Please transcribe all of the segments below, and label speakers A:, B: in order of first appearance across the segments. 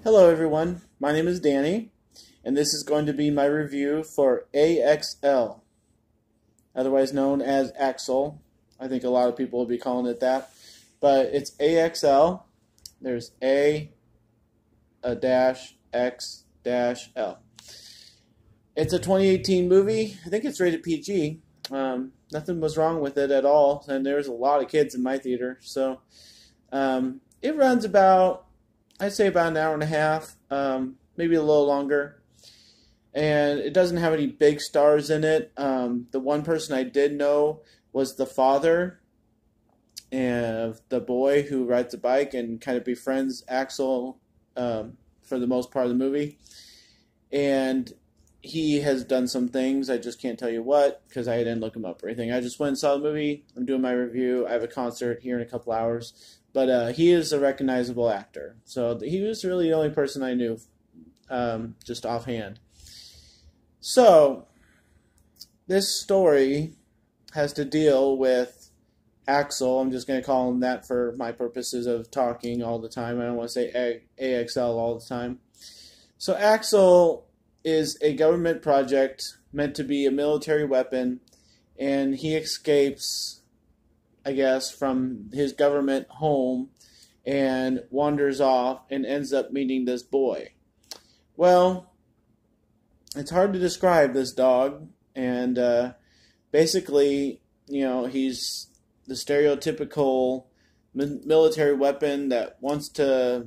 A: Hello everyone, my name is Danny, and this is going to be my review for AXL, otherwise known as Axel. I think a lot of people will be calling it that, but it's AXL. There's a dash X dash L. It's a 2018 movie. I think it's rated PG. Nothing was wrong with it at all, and there's a lot of kids in my theater, so it runs about, I'd say about an hour and a half, maybe a little longer. And it doesn't have any big stars in it. The one person I did know was the father of the boy who rides a bike and kind of befriends Axel for the most part of the movie. And he has done some things. I just can't tell you what because I didn't look him up or anything. I just went and saw the movie. I'm doing my review. I have a concert here in a couple hours. But he is a recognizable actor. So he was really the only person I knew, just offhand. So this story has to deal with Axel. I'm just going to call him that for my purposes of talking all the time. I don't want to say AXL all the time. So Axel is a government project meant to be a military weapon, and he escapes, I guess, from his government home and wanders off and ends up meeting this boy. Well, it's hard to describe this dog, and basically, he's the stereotypical military weapon that wants to,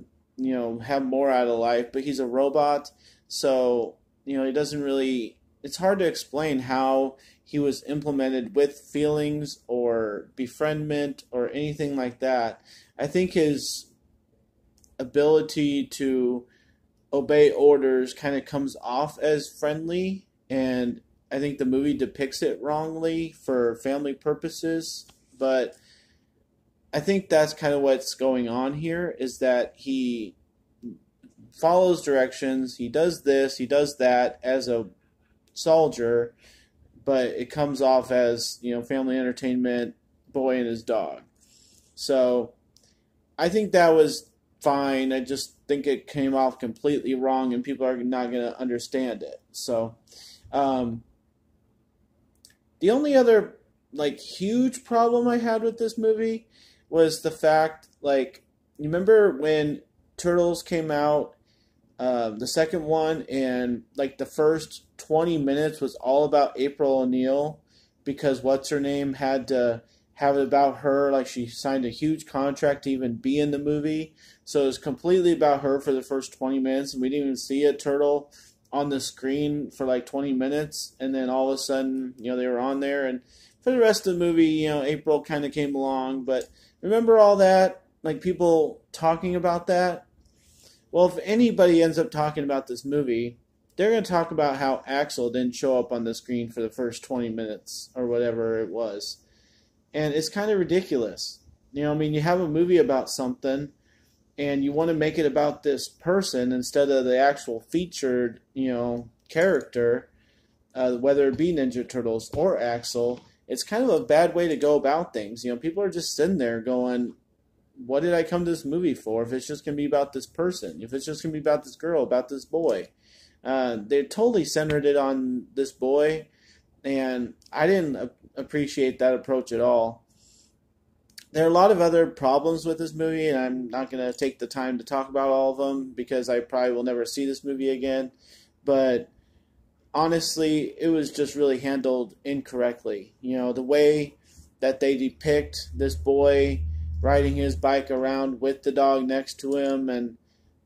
A: have more out of life, but he's a robot, so, he doesn't really, it's hard to explain how he was implemented with feelings or befriendment or anything like that. I think his ability to obey orders kind of comes off as friendly, and I think the movie depicts it wrongly for family purposes, but I think that's kind of what's going on here, is that he follows directions, he does this, he does that as a soldier, but it comes off as, family entertainment, boy and his dog. So I think that was fine. I just think it came off completely wrong and people are not going to understand it. So the only other huge problem I had with this movie was the fact, you remember when Turtles came out, the second one, and the first 20 minutes was all about April O'Neil because what's her name had to have it about her, she signed a huge contract to even be in the movie, so it was completely about her for the first 20 minutes, and we didn't even see a turtle on the screen for 20 minutes, and then all of a sudden, they were on there, and for the rest of the movie, April kind of came along, but remember all that, people talking about that? Well, if anybody ends up talking about this movie, they're going to talk about how Axel didn't show up on the screen for the first 20 minutes or whatever it was. And it's kind of ridiculous. You have a movie about something and you want to make it about this person instead of the actual featured, character, whether it be Ninja Turtles or Axel. It's kind of a bad way to go about things. People are just sitting there going, what did I come to this movie for if it's just going to be about this person? If it's just going to be about this girl, about this boy? They totally centered it on this boy, and I didn't appreciate that approach at all. There are a lot of other problems with this movie, and I'm not going to take the time to talk about all of them because I probably will never see this movie again. But honestly, it was just really handled incorrectly. The way that they depict this boy riding his bike around with the dog next to him, and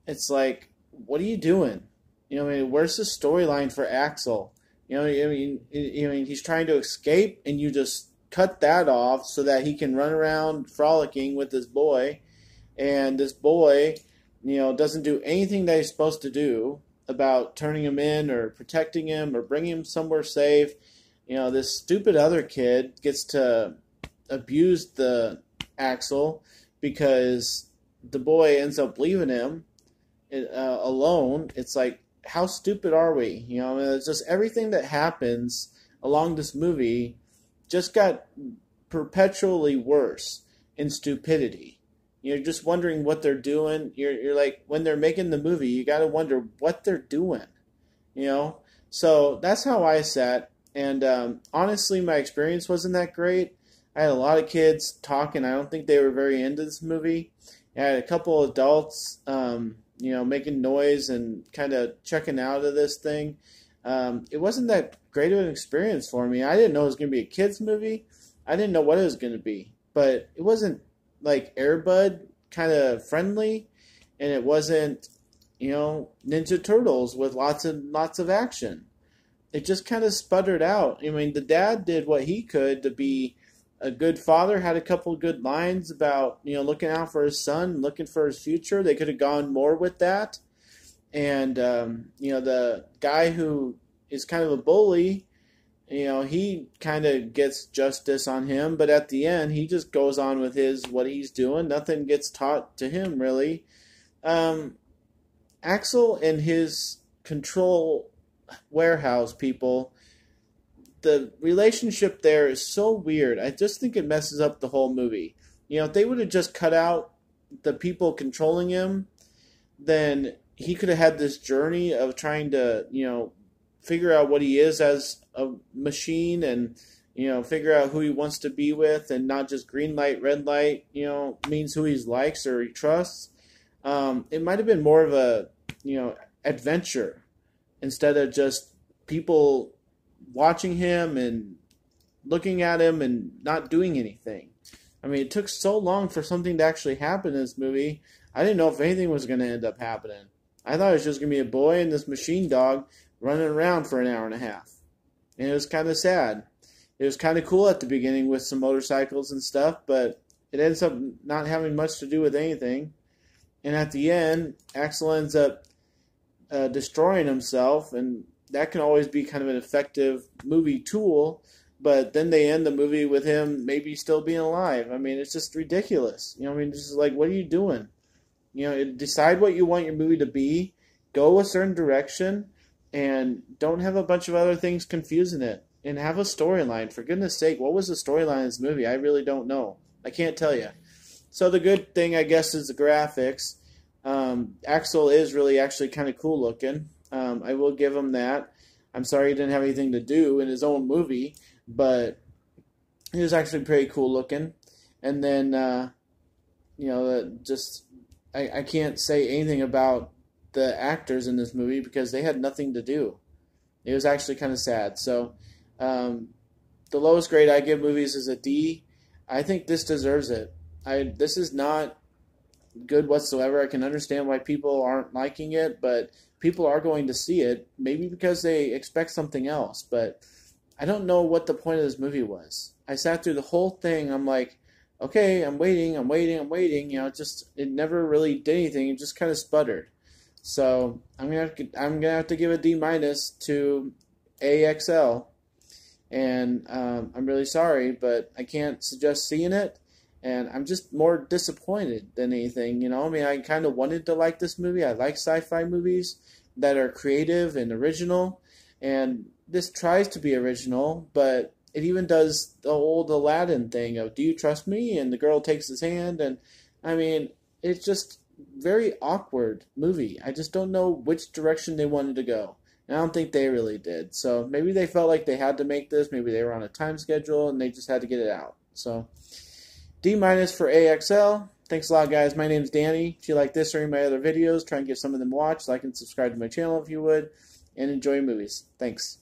A: it's what are you doing? Where's the storyline for Axel? He's trying to escape, and you just cut that off so that he can run around frolicking with this boy, and this boy, doesn't do anything that he's supposed to do about turning him in or protecting him or bringing him somewhere safe. This stupid other kid gets to abuse the Axel because the boy ends up leaving him alone. It's how stupid are we? It's just everything that happens along this movie just got perpetually worse in stupidity. You're just wondering what they're doing. You're like, when they're making the movie, you got to wonder what they're doing, you know? So that's how I sat. And honestly, my experience wasn't that great. I had a lot of kids talking. I don't think they were very into this movie. I had a couple adults, making noise and kind of checking out of this thing. It wasn't that great of an experience for me. I didn't know it was going to be a kids movie. I didn't know what it was going to be, but it wasn't like Air Bud kind of friendly, and it wasn't, Ninja Turtles with lots of action. It just kind of sputtered out. I mean, the dad did what he could to be a good father, had a couple good lines about, looking out for his son, looking for his future. They could have gone more with that. And, the guy who is kind of a bully, he kind of gets justice on him, but at the end, he just goes on with what he's doing. Nothing gets taught to him, really. Axel and his control warehouse people, the relationship there is so weird. I just think it messes up the whole movie. If they would have just cut out the people controlling him, then he could have had this journey of trying to, figure out what he is as a machine and, figure out who he wants to be with, and not just green light, red light, means who he likes or he trusts. It might have been more of a, adventure instead of just people watching him and looking at him and not doing anything. I mean, it took so long for something to actually happen in this movie. I didn't know if anything was going to end up happening. I thought it was just going to be a boy and this machine dog running around for an hour and a half. And it was kind of sad. It was kind of cool at the beginning with some motorcycles and stuff, but it ends up not having much to do with anything. And at the end, Axel ends up destroying himself, and that can always be kind of an effective movie tool, but then they end the movie with him maybe still being alive. I mean, it's just ridiculous. Just like, what are you doing? Decide what you want your movie to be, go a certain direction, and don't have a bunch of other things confusing it, and have a storyline. For goodness sake, what was the storyline of this movie? I really don't know. I can't tell you. So the good thing, I guess, is the graphics. Axel is really actually kind of cool looking. I will give him that. I'm sorry he didn't have anything to do in his own movie, but he was actually pretty cool looking. And then, I can't say anything about the actors in this movie because they had nothing to do. It was actually kind of sad. So, the lowest grade I give movies is a D. I think this deserves it. This is not good whatsoever. I can understand why people aren't liking it, but people are going to see it, maybe because they expect something else. But I don't know what the point of this movie was. I sat through the whole thing. I'm like, okay, I'm waiting. It never really did anything. It just kind of sputtered. So I'm gonna have to give a D- to AXL, and I'm really sorry, but I can't suggest seeing it. And I'm just more disappointed than anything, I kind of wanted to like this movie. I like sci-fi movies that are creative and original. And this tries to be original, but it even does the old Aladdin thing of, do you trust me? And the girl takes his hand. And, it's just very awkward movie. I just don't know which direction they wanted to go. And I don't think they really did. So maybe they felt like they had to make this. Maybe they were on a time schedule and they just had to get it out. So D- for AXL. Thanks a lot, guys. My name's Danny. If you like this or any of my other videos, try and get some of them watched. Like and subscribe to my channel if you would. And enjoy movies. Thanks.